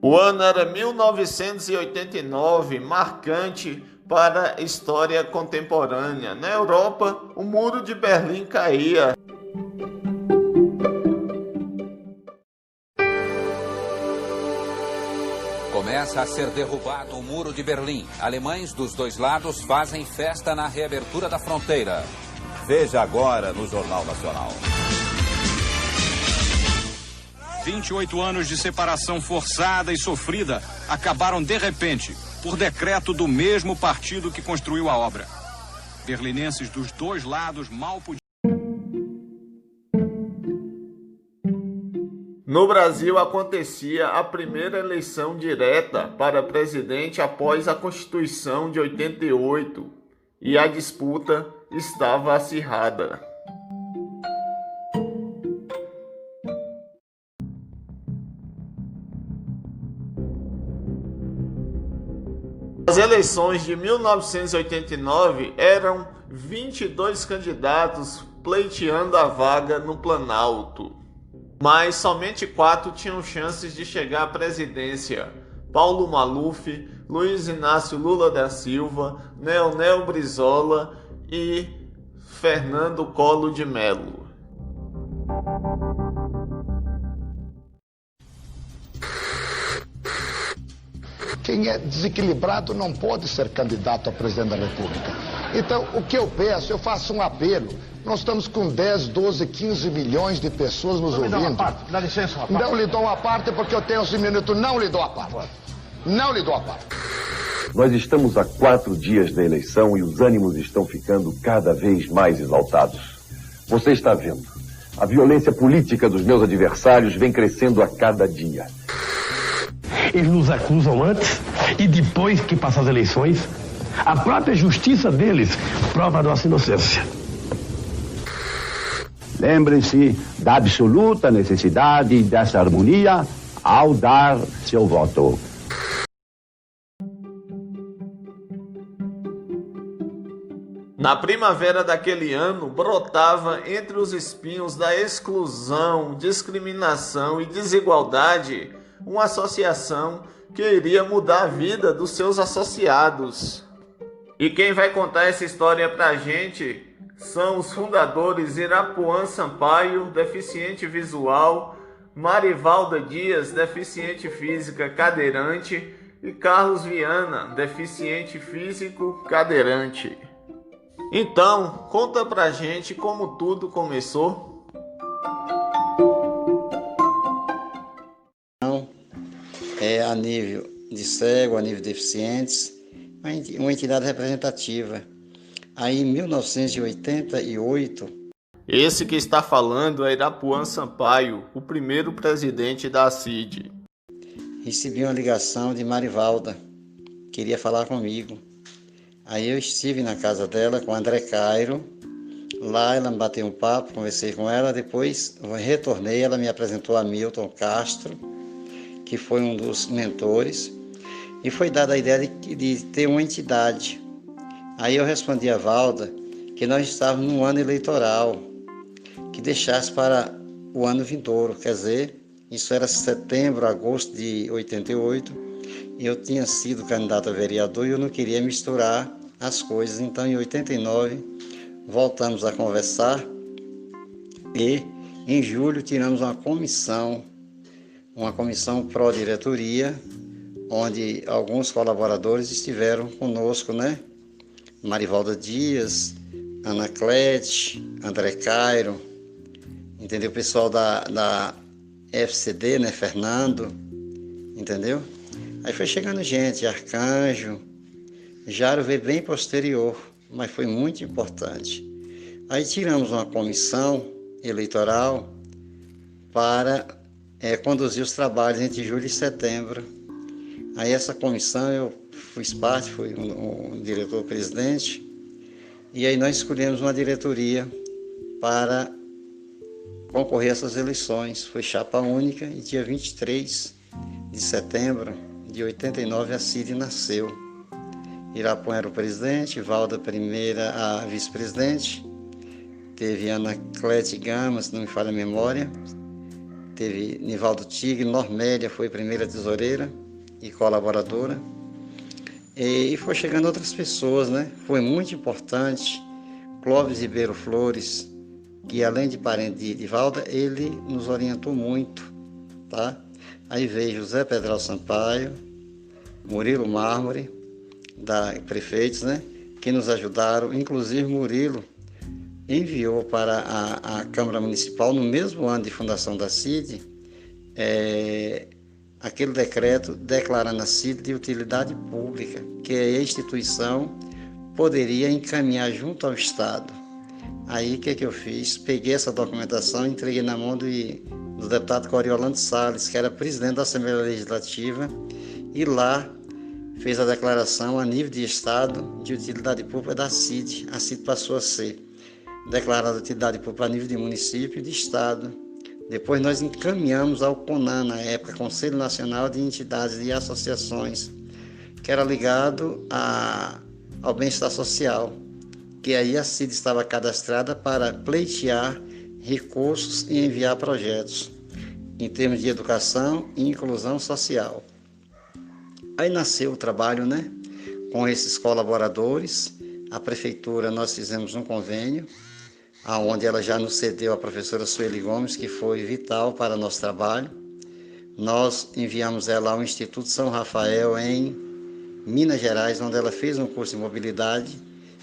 O ano era 1989, marcante para a história contemporânea. Na Europa, o Muro de Berlim caía. Começa a ser derrubado o Muro de Berlim. Alemães dos dois lados fazem festa na reabertura da fronteira. Veja agora no Jornal Nacional. 28 anos de separação forçada e sofrida acabaram de repente, por decreto do mesmo partido que construiu a obra. Berlinenses dos dois lados mal podiam. No Brasil acontecia a primeira eleição direta para presidente após a Constituição de 88 e a disputa estava acirrada. As eleições de 1989 eram 22 candidatos pleiteando a vaga no Planalto, mas somente 4 tinham chances de chegar à presidência: Paulo Maluf, Luiz Inácio Lula da Silva, Leonel Brizola e Fernando Collor de Mello. Quem é desequilibrado não pode ser candidato a presidente da República. Então, o que eu peço, eu faço um apelo. Nós estamos com 10, 12, 15 milhões de pessoas nos ouvindo. Dá licença, rapaz. Não lhe dou uma parte porque eu tenho 11 minutos. Não lhe dou a parte. Não lhe dou a parte. Nós estamos a 4 dias da eleição e os ânimos estão ficando cada vez mais exaltados. Você está vendo. A violência política dos meus adversários vem crescendo a cada dia. Eles nos acusam antes e depois que passam as eleições. A própria justiça deles prova a nossa inocência. Lembrem-se da absoluta necessidade dessa harmonia ao dar seu voto. Na primavera daquele ano, brotava entre os espinhos da exclusão, discriminação e desigualdade uma associação que iria mudar a vida dos seus associados. E quem vai contar essa história pra gente são os fundadores Irapuan Sampaio, deficiente visual, Marivalda Dias, deficiente física cadeirante, e Carlos Viana, deficiente físico cadeirante. Então, conta pra gente como tudo começou. É a nível de cego, a nível de deficientes, uma entidade representativa. Aí, em 1988... Esse que está falando é Irapuan Sampaio, o primeiro presidente da CID. Recebi uma ligação de Marivalda, queria falar comigo. Aí eu estive na casa dela com André Cairo. Lá ela me bateu um papo, conversei com ela, depois eu retornei, ela me apresentou a Milton Castro, que foi um dos mentores, e foi dada a ideia de ter uma entidade. Aí eu respondi a Valda que nós estávamos num ano eleitoral, que deixasse para o ano vindouro, quer dizer, isso era setembro, agosto de 88, e eu tinha sido candidato a vereador e eu não queria misturar as coisas. Então, em 89, voltamos a conversar e, em julho, tiramos uma comissão pró-diretoria, onde alguns colaboradores estiveram conosco, né? Marivalda Dias, Ana Clete, André Cairo, entendeu? O pessoal da FCD, né? Fernando, entendeu? Aí foi chegando gente, Arcanjo, Jaro veio bem posterior, mas foi muito importante. Aí tiramos uma comissão eleitoral para conduzir os trabalhos entre julho e setembro. Aí essa comissão eu fiz parte, fui um diretor-presidente, e aí nós escolhemos uma diretoria para concorrer a essas eleições. Foi chapa única e dia 23 de setembro de 89 a CID nasceu. Irapuan era o presidente, Valda primeira a vice-presidente, teve Ana Clete Gama, se não me falha a memória, teve Nivaldo Tigre, Normélia foi primeira tesoureira e colaboradora. E foi chegando outras pessoas, né? Foi muito importante. Clóvis Ribeiro Flores, que além de parente de Nivalda, ele nos orientou muito, tá? Aí veio José Pedral Sampaio, Murilo Mármore, prefeitos, né? Que nos ajudaram. Inclusive Murilo enviou para a Câmara Municipal, no mesmo ano de fundação da CID, aquele decreto declarando a CID de utilidade pública, que a instituição poderia encaminhar junto ao Estado. Aí o que eu fiz? Peguei essa documentação e entreguei na mão do deputado Coriolano Salles, que era presidente da Assembleia Legislativa, e lá fez a declaração a nível de Estado de utilidade pública da CID. A CID passou a ser declarada de utilidade pública a nível de município e de Estado. Depois nós encaminhamos ao CONAN, na época, Conselho Nacional de Entidades e Associações, que era ligado ao bem-estar social, que aí a CID estava cadastrada para pleitear recursos e enviar projetos em termos de educação e inclusão social. Aí nasceu o trabalho, né? Com esses colaboradores. A prefeitura, nós fizemos um convênio, onde ela já nos cedeu a professora Sueli Gomes, que foi vital para o nosso trabalho. Nós enviamos ela ao Instituto São Rafael, em Minas Gerais, onde ela fez um curso de mobilidade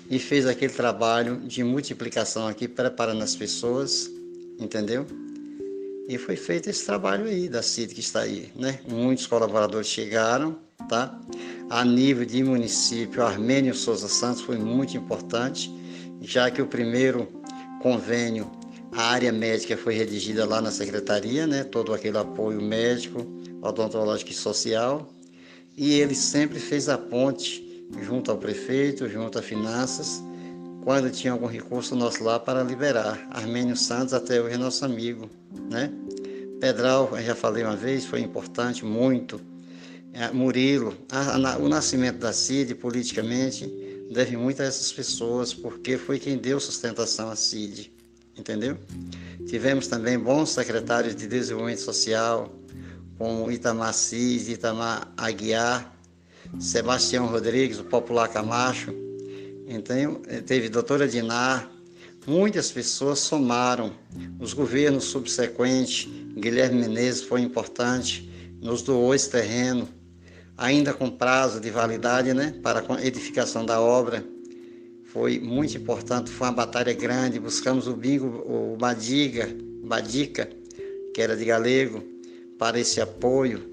e fez aquele trabalho de multiplicação aqui, preparando as pessoas, entendeu? E foi feito esse trabalho aí da CID que está aí, né? Muitos colaboradores chegaram, tá? A nível de município, Armênio Souza Santos foi muito importante, já que o primeiro convênio, a área médica foi redigida lá na secretaria, né? Todo aquele apoio médico, odontológico e social. E ele sempre fez a ponte junto ao prefeito, junto a finanças, quando tinha algum recurso nosso lá para liberar. Armênio Santos até hoje é nosso amigo, né? Pedral, eu já falei uma vez, foi importante, muito. Murilo, o nascimento da CID politicamente deve muito a essas pessoas, porque foi quem deu sustentação à CID, entendeu? Tivemos também bons secretários de desenvolvimento social, como Itamar Cis, Itamar Aguiar, Sebastião Rodrigues, o popular Camacho, então, teve doutora Dinar. Muitas pessoas somaram. Os governos subsequentes, Guilherme Menezes foi importante, nos doou esse terreno, ainda com prazo de validade, né, para a edificação da obra. Foi muito importante, foi uma batalha grande. Buscamos o Badica, que era de Galego, para esse apoio.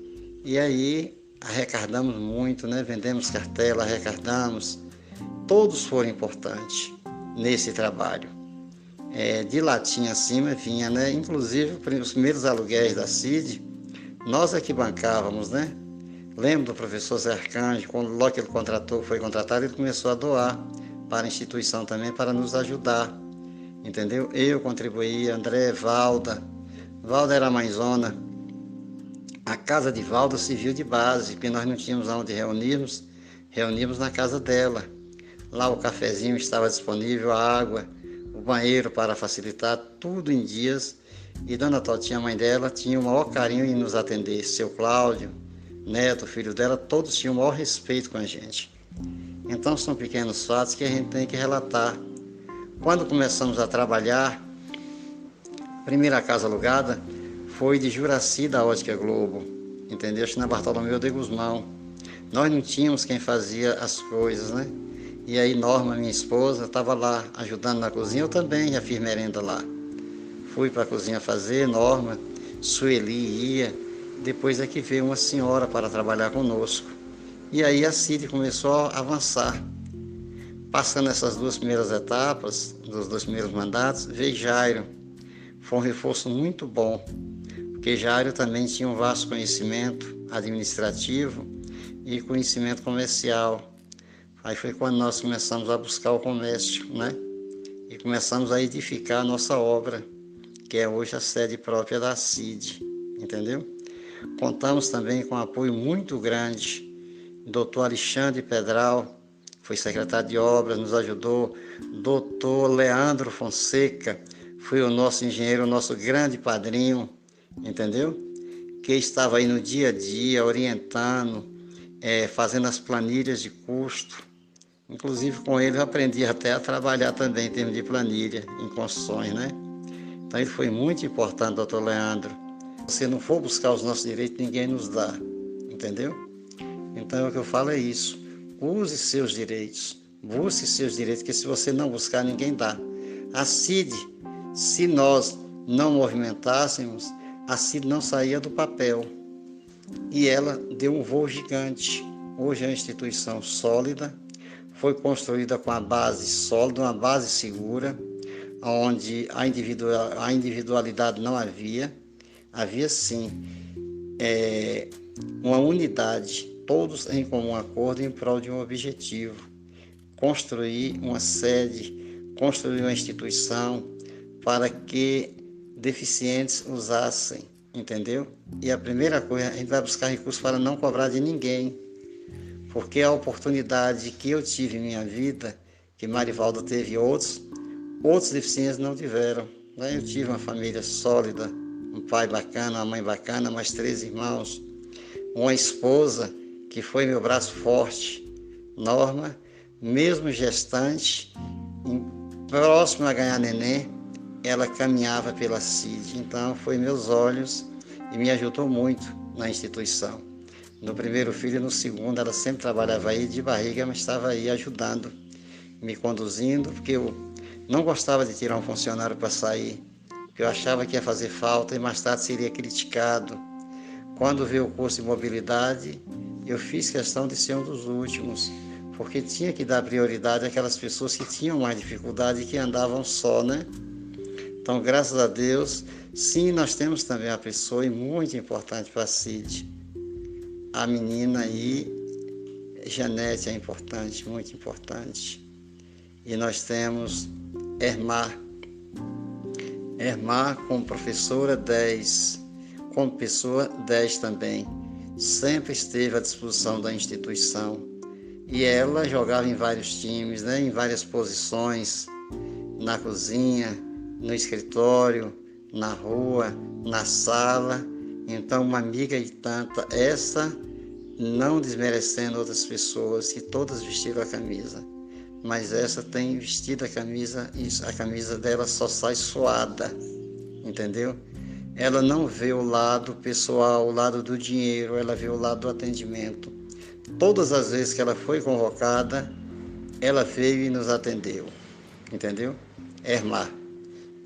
E aí arrecadamos muito, né, vendemos cartela, arrecadamos. Todos foram importantes nesse trabalho. De latinha acima vinha, né? Inclusive os primeiros aluguéis da CID, nós é que bancávamos, né? Lembro do professor Zé Arcanjo, quando logo que ele foi contratado, ele começou a doar para a instituição também, para nos ajudar, entendeu? Eu contribuí, André, Valda era a mãezona. A casa de Valda serviu de base, porque nós não tínhamos onde reunimos na casa dela. Lá o cafezinho estava disponível, a água, o banheiro para facilitar, tudo em dias. E Dona Totinha, a mãe dela, tinha o maior carinho em nos atender. Seu Cláudio, neto, filho dela, todos tinham o maior respeito com a gente. Então são pequenos fatos que a gente tem que relatar. Quando começamos a trabalhar, a primeira casa alugada foi de Juraci da Ótica Globo, entendeu? Na Bartolomeu de Guzmão. Nós não tínhamos quem fazia as coisas, né? E aí Norma, minha esposa, estava lá ajudando na cozinha, eu também já fiz merenda lá. Fui para a cozinha fazer, Norma, Sueli ia, depois é que veio uma senhora para trabalhar conosco. E aí a CID começou a avançar. Passando essas duas primeiras etapas, dos dois primeiros mandatos, veio Jairo. Foi um reforço muito bom, porque Jairo também tinha um vasto conhecimento administrativo e conhecimento comercial. Aí foi quando nós começamos a buscar o comércio, né? E começamos a edificar a nossa obra, que é hoje a sede própria da CID, entendeu? Contamos também com um apoio muito grande. Dr. Alexandre Pedral foi secretário de obras, nos ajudou. Dr. Leandro Fonseca foi o nosso engenheiro, o nosso grande padrinho, entendeu? Que estava aí no dia a dia, orientando, fazendo as planilhas de custo. Inclusive, com ele eu aprendi até a trabalhar também em termos de planilha, em construções, né? Então, ele foi muito importante, doutor Leandro. Se não for buscar os nossos direitos, ninguém nos dá, entendeu? Então, o que eu falo é isso. Use seus direitos, busque seus direitos, que se você não buscar, ninguém dá. A CID, se nós não movimentássemos, a CID não saía do papel. E ela deu um voo gigante. Hoje é uma instituição sólida, foi construída com a base sólida, uma base segura, onde a individualidade não havia. Havia sim uma unidade, todos em comum acordo em prol de um objetivo: construir uma sede, construir uma instituição para que deficientes usassem, entendeu? E a primeira coisa, a gente vai buscar recursos para não cobrar de ninguém, porque a oportunidade que eu tive em minha vida, que Marivalda teve, outros deficientes não tiveram, né? Eu tive uma família sólida, um pai bacana, uma mãe bacana, mais 3 irmãos, uma esposa que foi meu braço forte, Norma, mesmo gestante, próximo a ganhar neném, ela caminhava pela CID. Então, foi meus olhos e me ajudou muito na instituição. No primeiro filho e no segundo, ela sempre trabalhava aí de barriga, mas estava aí ajudando, me conduzindo, porque eu não gostava de tirar um funcionário para sair, porque eu achava que ia fazer falta e mais tarde seria criticado. Quando veio o curso de mobilidade, eu fiz questão de ser um dos últimos, porque tinha que dar prioridade àquelas pessoas que tinham mais dificuldade e que andavam só, né? Então, graças a Deus, sim, nós temos também uma pessoa muito importante para a CID. A menina aí, Janete, é importante, muito importante. E nós temos Ermar como professora 10, como pessoa 10 também. Sempre esteve à disposição da instituição. E ela jogava em vários times, né, em várias posições, na cozinha, no escritório, na rua, na sala. Então, uma amiga e tanta, essa não desmerecendo outras pessoas, que todas vestiram a camisa. Mas essa tem vestido a camisa e a camisa dela só sai suada, entendeu? Ela não vê o lado pessoal, o lado do dinheiro, ela vê o lado do atendimento. Todas as vezes que ela foi convocada, ela veio e nos atendeu, entendeu? Ermar.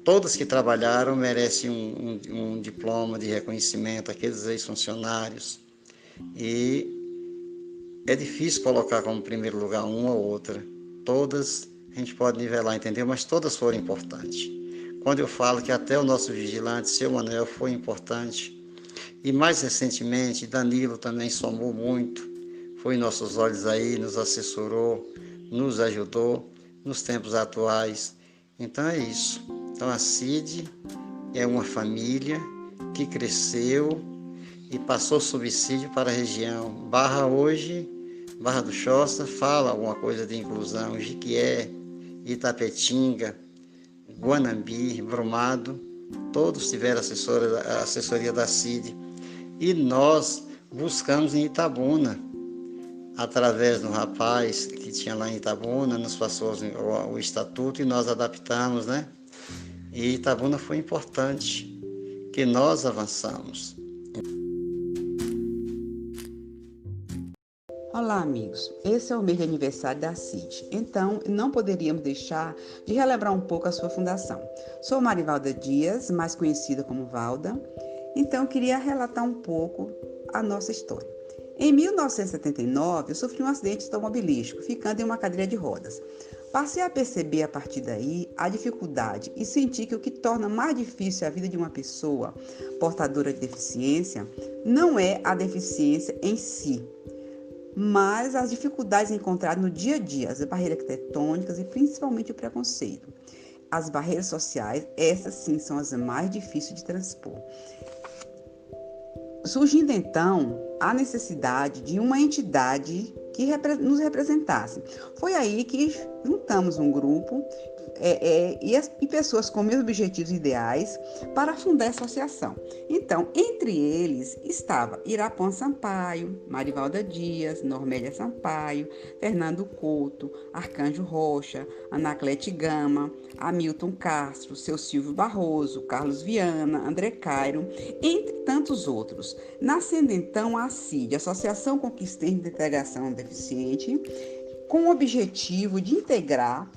Todos que trabalharam merecem um diploma de reconhecimento, aqueles ex-funcionários. E é difícil colocar como primeiro lugar uma ou outra. Todas a gente pode nivelar, entendeu? Mas todas foram importantes. Quando eu falo que até o nosso vigilante, seu Manuel, foi importante. E mais recentemente, Danilo também somou muito. Foi em nossos olhos aí, nos assessorou, nos ajudou nos tempos atuais. Então é isso. Então a CID é uma família que cresceu e passou subsídio para a região. Barra hoje, Barra do Choça, fala alguma coisa de inclusão. Jiquié, Itapetinga, Guanambi, Brumado, todos tiveram assessoria da CID. E nós buscamos em Itabuna, através do rapaz que tinha lá em Itabuna, nos passou o estatuto e nós adaptamos, né? E Itabuna foi importante, que nós avançamos. Olá, amigos. Esse é o mês de aniversário da CID, então não poderíamos deixar de relembrar um pouco a sua fundação. Sou Marivalda Dias, mais conhecida como Valda, então queria relatar um pouco a nossa história. Em 1979, eu sofri um acidente automobilístico, ficando em uma cadeira de rodas. Passei a perceber a partir daí a dificuldade e senti que o que torna mais difícil a vida de uma pessoa portadora de deficiência não é a deficiência em si, mas as dificuldades encontradas no dia a dia, as barreiras arquitetônicas e principalmente o preconceito. As barreiras sociais, essas sim são as mais difíceis de transpor. Surgindo então a necessidade de uma entidade que nos representasse. Foi aí que juntamos um grupo, e pessoas com meus objetivos ideais para fundar a associação. Então, entre eles estava Irapon Sampaio, Marivalda Dias, Normélia Sampaio, Fernando Couto, Arcanjo Rocha, Anaclete Gama, Hamilton Castro, seu Silvio Barroso, Carlos Viana, André Cairo, entre tantos outros. Nascendo então a ACID, Associação Conquistense de Integração Deficiente, com o objetivo de integrar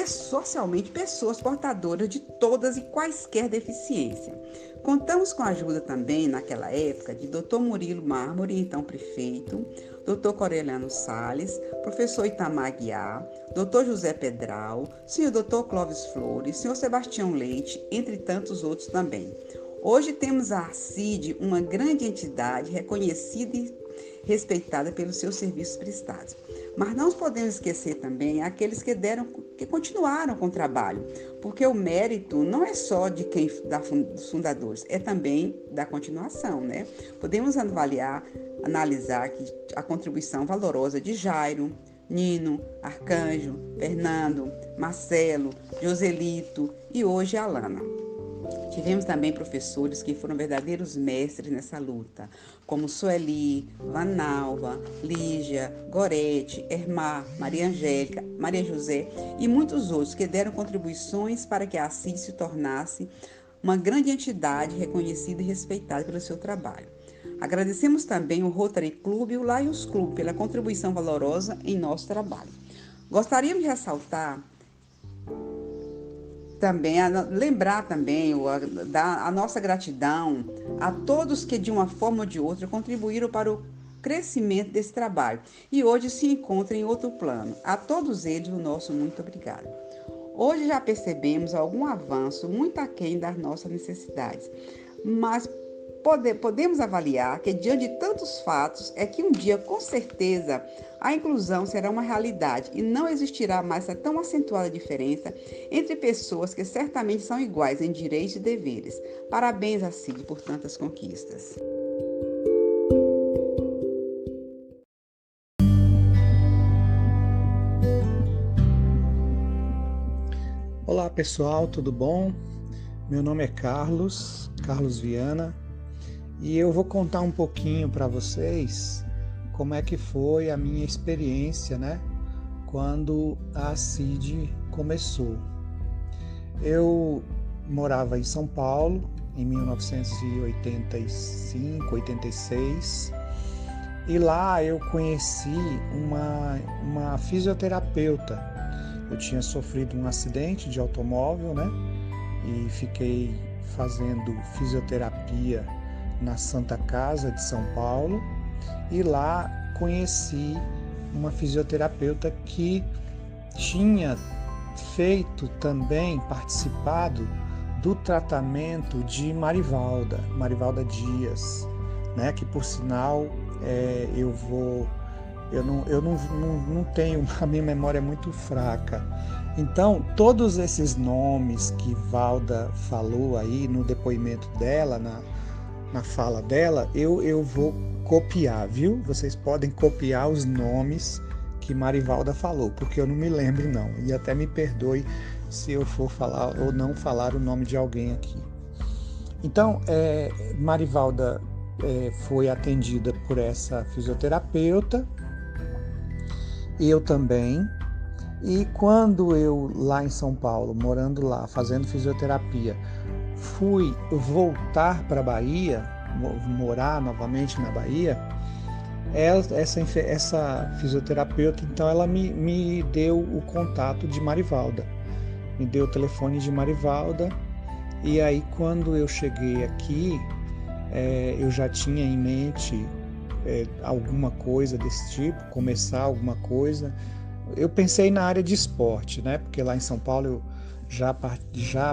socialmente pessoas portadoras de todas e quaisquer deficiências. Contamos com a ajuda também, naquela época, de Dr. Murilo Mármore, então prefeito, Dr. Coreliano Salles, professor Itamar Aguiar, Dr. José Pedral, senhor Dr. Clóvis Flores, senhor Sebastião Leite, entre tantos outros também. Hoje temos a ACID, uma grande entidade reconhecida e respeitada pelos seus serviços prestados. Mas não podemos esquecer também aqueles que continuaram com o trabalho, porque o mérito não é só de dos fundadores, é também da continuação, né? Podemos analisar a contribuição valorosa de Jairo, Nino, Arcanjo, Fernando, Marcelo, Joselito e hoje Alana. Tivemos também professores que foram verdadeiros mestres nessa luta, como Sueli, Vanalva, Lígia, Gorete, Ermar, Maria Angélica, Maria José e muitos outros que deram contribuições para que a ACID se tornasse uma grande entidade reconhecida e respeitada pelo seu trabalho. Agradecemos também o Rotary Club e o Lions Club pela contribuição valorosa em nosso trabalho. Gostaríamos de ressaltar também, lembrar também a nossa gratidão a todos que de uma forma ou de outra contribuíram para o crescimento desse trabalho e hoje se encontram em outro plano. A todos eles o nosso muito obrigado. Hoje já percebemos algum avanço muito aquém das nossas necessidades, mas podemos avaliar que diante de tantos fatos é que um dia com certeza a inclusão será uma realidade e não existirá mais essa tão acentuada diferença entre pessoas que certamente são iguais em direitos e deveres. Parabéns a CID por tantas conquistas. Olá pessoal, tudo bom? Meu nome é Carlos Viana. E eu vou contar um pouquinho para vocês como é que foi a minha experiência, né, quando a ACID começou. Eu morava em São Paulo em 1985, 86, e lá eu conheci uma fisioterapeuta. Eu tinha sofrido um acidente de automóvel, né, e fiquei fazendo fisioterapia na Santa Casa de São Paulo, e lá conheci uma fisioterapeuta que tinha participado do tratamento de Marivalda Dias, né? Que por sinal eu não tenho, a minha memória é muito fraca. Então, todos esses nomes que Valda falou aí no depoimento dela, na fala dela, eu vou copiar, viu? Vocês podem copiar os nomes que Marivalda falou, porque eu não me lembro não. E até me perdoe se eu for falar ou não falar o nome de alguém aqui. Então, Marivalda foi atendida por essa fisioterapeuta, e eu também. E quando eu, lá em São Paulo, morando lá, fazendo fisioterapia, fui voltar para a Bahia, morar novamente na Bahia, essa fisioterapeuta, então, ela me deu o contato de Marivalda, me deu o telefone de Marivalda, e aí quando eu cheguei aqui, eu já tinha em mente alguma coisa desse tipo, começar alguma coisa. Eu pensei na área de esporte, né? Porque lá em São Paulo eu já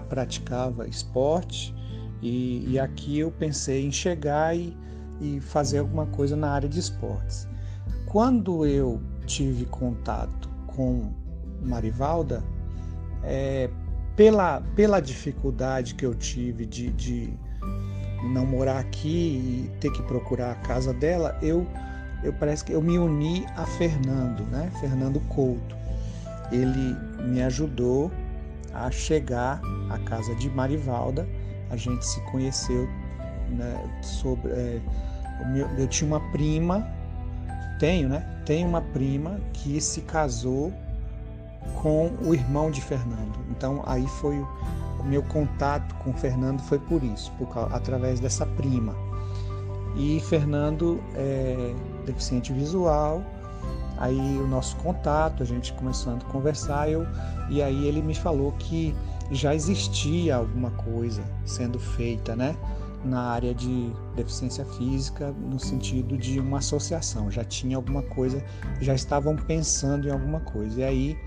praticava esporte, e aqui eu pensei em chegar e fazer alguma coisa na área de esportes. Quando eu tive contato com Marivalda, pela dificuldade que eu tive de não morar aqui e ter que procurar a casa dela, eu parece que eu me uni a Fernando, né? Fernando Couto. ele me ajudou a chegar à casa de Marivalda. A gente se conheceu, né, eu tinha uma prima, tenho uma prima que se casou com o irmão de Fernando. Então aí foi o meu contato com Fernando, foi por isso, através dessa prima. E Fernando é deficiente visual. Aí o nosso contato, a gente começou a conversar, e aí ele me falou que já existia alguma coisa sendo feita, né, na área de deficiência física, no sentido de uma associação, já tinha alguma coisa, já estavam pensando em alguma coisa. E aí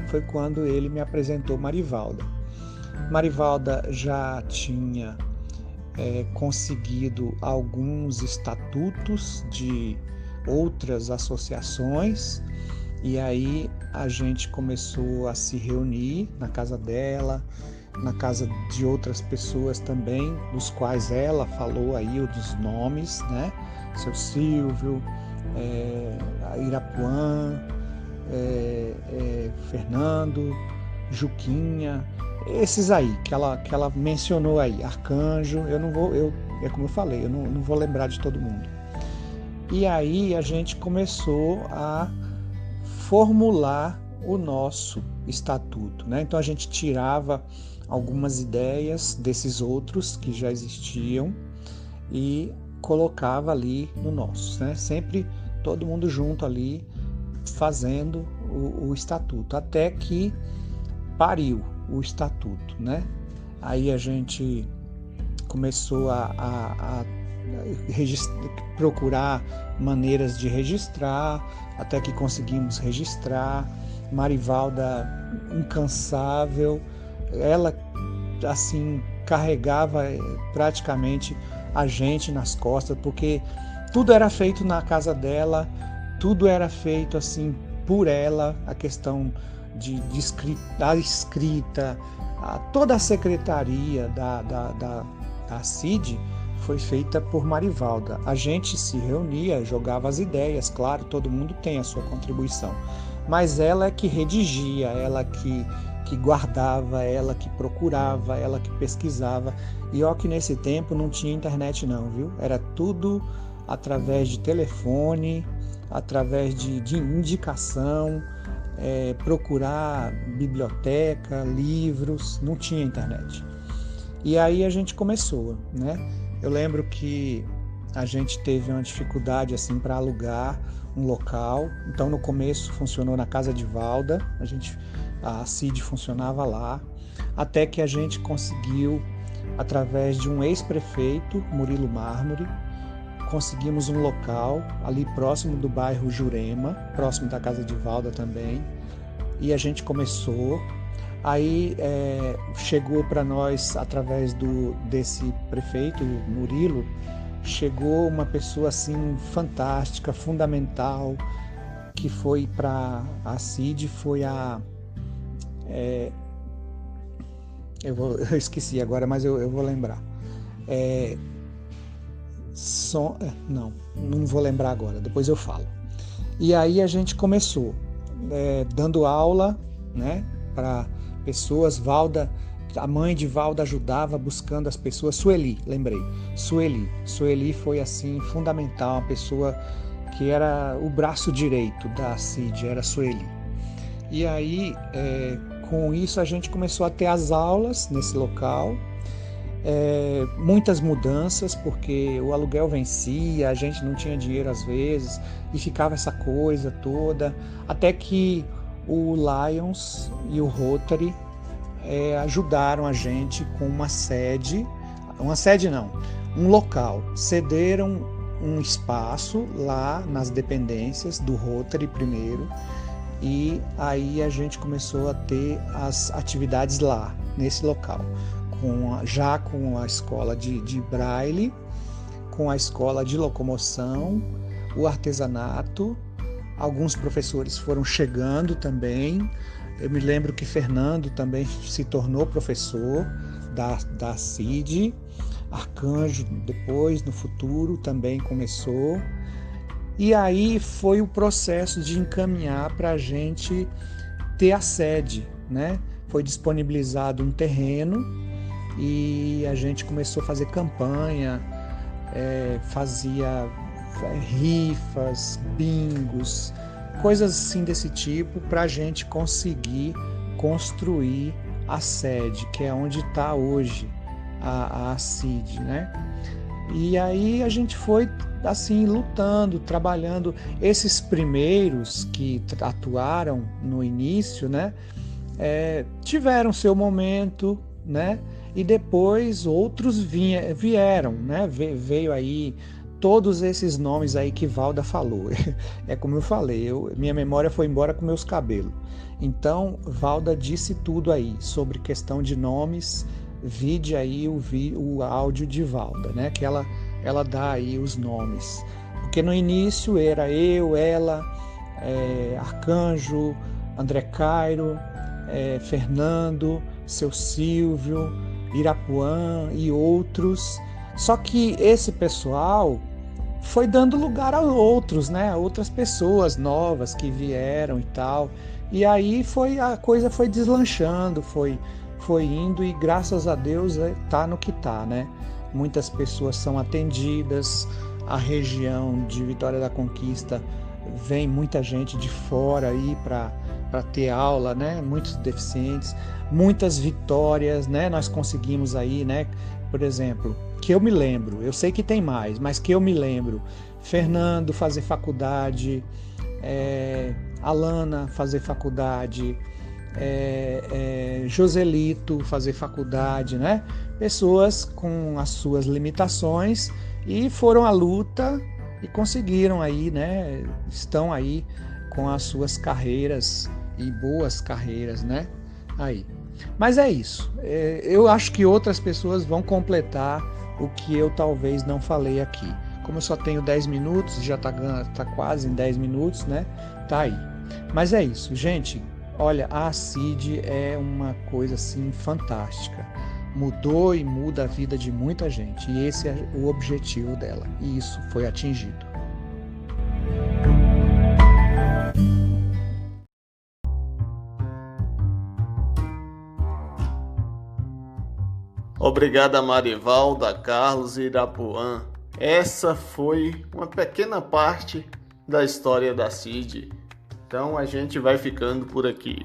foi quando ele me apresentou Marivalda. Marivalda já tinha conseguido alguns estatutos de outras associações, e aí a gente começou a se reunir na casa dela, na casa de outras pessoas também, dos quais ela falou aí dos nomes, né? Seu Silvio, Irapuã, Fernando, Juquinha, esses aí que ela mencionou aí, Arcanjo. É como eu falei, eu não vou lembrar de todo mundo. E aí a gente começou a formular o nosso estatuto, né? Então a gente tirava algumas ideias desses outros que já existiam e colocava ali no nosso, né? Sempre todo mundo junto ali fazendo o estatuto, até que pariu o estatuto, né? Aí a gente começou a procurar maneiras de registrar, até que conseguimos registrar. Marivalda, incansável, ela assim carregava praticamente a gente nas costas, porque tudo era feito na casa dela, tudo era feito assim por ela, a questão da escrita, toda a secretaria da CID foi feita por Marivalda. A gente se reunia, jogava as ideias, claro, todo mundo tem a sua contribuição, mas ela é que redigia, ela que guardava, ela que procurava, ela que pesquisava. E ó que nesse tempo não tinha internet não, viu? Era tudo através de telefone, através de indicação, procurar biblioteca, livros, não tinha internet. E aí a gente começou, né? Eu lembro que a gente teve uma dificuldade assim para alugar um local. Então no começo funcionou na casa de Valda, a CID funcionava lá, até que a gente conseguiu, através de um ex-prefeito, Murilo Mármore, conseguimos um local ali próximo do bairro Jurema, próximo da casa de Valda também, e a gente começou. Aí chegou para nós, através desse prefeito, Murilo, chegou uma pessoa assim fantástica, fundamental, que foi para a CID, foi eu esqueci agora, mas eu vou lembrar. Não vou lembrar agora, depois eu falo. E aí a gente começou dando aula, né, para pessoas. Valda, a mãe de Valda ajudava, buscando as pessoas. Sueli foi assim fundamental, uma pessoa que era o braço direito da CID, era Sueli. E aí com isso a gente começou a ter as aulas nesse local, muitas mudanças, porque o aluguel vencia, a gente não tinha dinheiro às vezes, e ficava essa coisa toda, até que o Lions e o Rotary ajudaram a gente com um local, cederam um espaço lá nas dependências do Rotary primeiro, e aí a gente começou a ter as atividades lá, nesse local, já com a escola de braille, com a escola de locomoção, o artesanato. Alguns professores foram chegando também. Eu me lembro que Fernando também se tornou professor da CID, Arcanjo depois, no futuro, também começou. E aí foi o processo de encaminhar para a gente ter a sede, né? Foi disponibilizado um terreno e a gente começou a fazer campanha, fazia rifas, bingos, coisas assim desse tipo, para a gente conseguir construir a sede, que é onde está hoje a CID, né? E aí a gente foi assim lutando, trabalhando. Esses primeiros que atuaram no início, né, tiveram seu momento, né? E depois outros vieram, né? Veio aí todos esses nomes aí que Valda falou. É como eu falei, minha memória foi embora com meus cabelos. Então, Valda disse tudo aí sobre questão de nomes. Vide aí o áudio de Valda, né? Que ela dá aí os nomes. Porque no início era eu, ela, Arcanjo, André Cairo, Fernando, seu Silvio, Irapuã e outros. Só que esse pessoal foi dando lugar a outros, né? Outras pessoas novas que vieram e tal. E aí a coisa foi deslanchando, foi indo, e graças a Deus tá no que tá, né? Muitas pessoas são atendidas, a região de Vitória da Conquista vem muita gente de fora aí para ter aula, né? Muitos deficientes, muitas vitórias, né? Nós conseguimos aí, né? Por exemplo, que eu me lembro, eu sei que tem mais, mas que eu me lembro, Fernando fazer faculdade, Alana fazer faculdade, Joselito fazer faculdade, né? Pessoas com as suas limitações e foram à luta e conseguiram aí, né? Estão aí com as suas carreiras e boas carreiras, né? Aí. Mas é isso. Eu acho que outras pessoas vão completar o que eu talvez não falei aqui. Como eu só tenho 10 minutos, já tá quase em 10 minutos, né? Tá aí. Mas é isso, gente. Olha, a CID é uma coisa assim fantástica. Mudou e muda a vida de muita gente. E esse é o objetivo dela. E isso foi atingido. Obrigado, Marivalda, Carlos e Irapuã. Essa foi uma pequena parte da história da CID. Então a gente vai ficando por aqui.